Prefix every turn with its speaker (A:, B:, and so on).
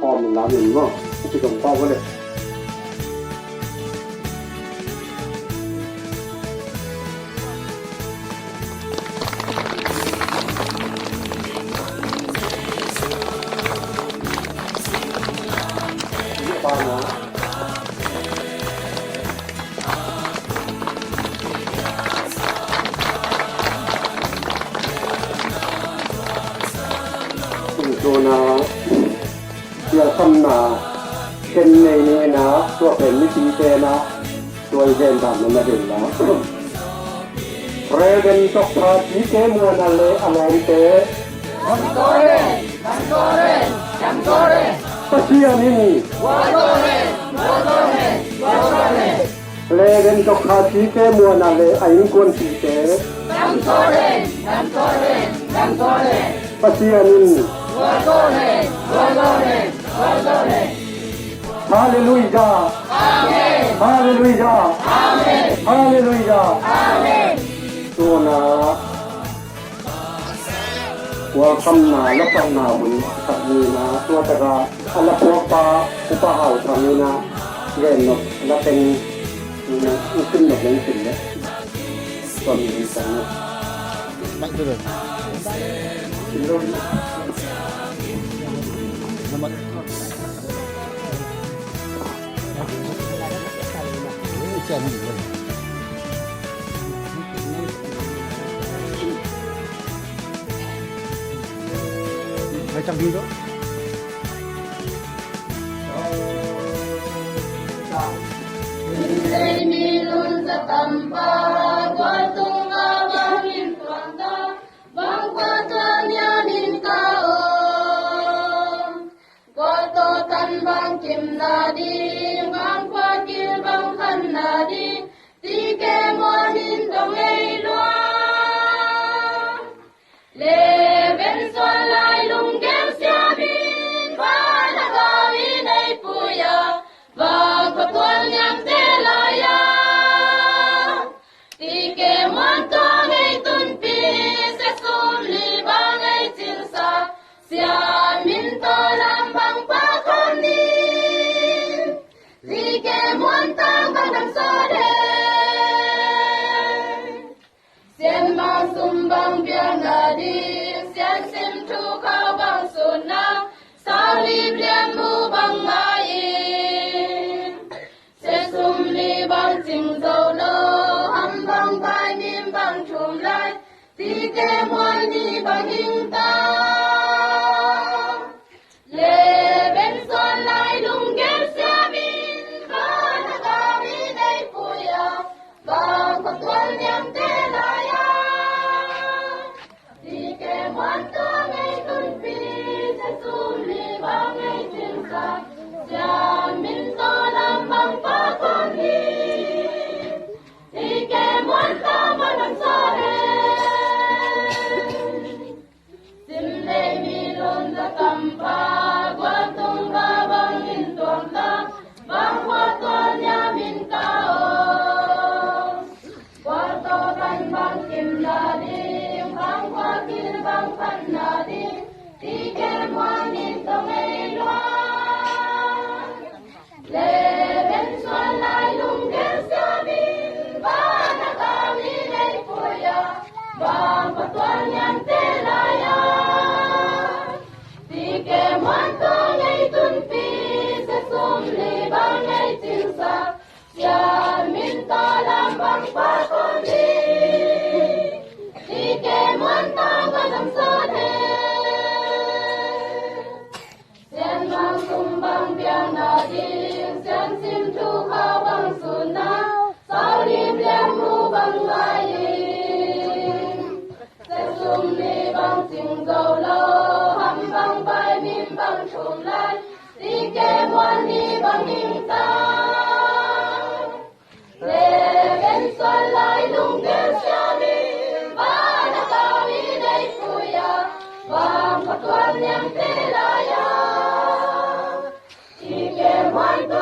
A: พอมันแล้วมันก็จะต้องป้องกันเลยป้านะตัวนาเกี่ยวกับนาเป็นในนี้นะตัวเป็นวิธีเจนะตัวเจนทำมันมาถึงแล้วเรเวนตกพาชีเกมัวนาเลอลองเตCantore Pasia nini Legen tok hati ke muana le ain kon si ke Cantore Pasia nini Hallelujah Amen Hallelujah Amen Hallelujah Amen Tuna Welcome na lapang na muli sa nina tua taga ala puapa upahaw sa nina geno lapeng nina usin na ng sila pamilisan na
B: Baik dulu. Nomor. Ini jangan dulu. Macam gitu.
C: Milun sa tampa, guatung abangin tuanda, bangpatan yamin kaon. Guato tan bang kim nadi, bangpakil bang han nadi, tike monin dong ei luang. Leven swalay lunggem siabin, panagawin ay puya, bagpatuan niyang telaya. Tike montong ay tunpi, sesum libang ay silsa, siamin to lambang pakonin. Tike montong badang sode, siembang sumbang biang gading, sian sim tu kau bang sunang, salib liamu bang main. Sesum li bang sing dâu lô, ham bang bai nim bang chum lai, tike mon ni bang hing ta. Leven son lai lung gem siamin, panagawin ay puya, bang patuan niyang telaya. Tike montong ay tunpi, sesum li bang ay silsa, siamin to lambang pakoni. Tike montong badang sore, simlay milon sa tampa, guatong babang intuang ta, bang watuan yamin kaon. Guato tan bang kim nading, bang wakil bang pan nading, tike moanin tong ay luang. Leven swalay lunggem siabin, panagawin ay puya, bang patuan niyang telaya. Tike montong ay tunpi, sesum libang ay silsa, siamin to lambang pakoni. Tike montong badang sode, sian bang sumbang biang nading, sian sim tu kau bang sunang, salib liamu bang main. Sesum li bang sing dâu lô, ham bang bai mim bang chum lai, tike mon ni bang hing ta. Leven son lai lung gem siamin, panagawin ay puya, bang patuan niyang telaya. Tike montong